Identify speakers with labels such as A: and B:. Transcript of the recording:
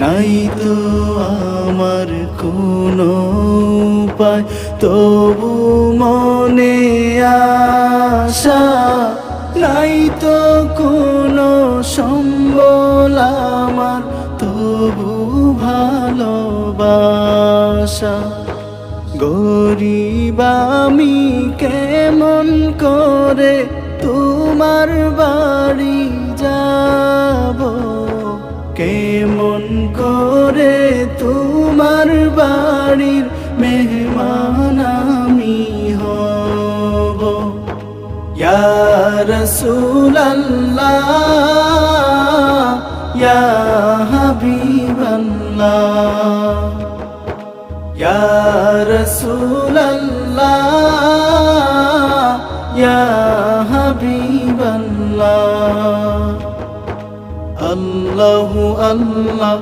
A: নাই তো আমার কোনো উপায়, তবু মনে আশা, নাই তো কোনো সম্বল আমার, তবু ভালোবাসা। গরিব আমি কেমন করে তোমার বাড়ি যাব, কেমন করে তোমার বাড়ির মেহমান আমি হব। ইয়া রাসূলুল্লাহ ইয়া হাবিবাল্লাহ, ইয়া রাসূলুল্লাহ ইয়া হাবিবাল্লাহ। আল্লাহু আল্লাহ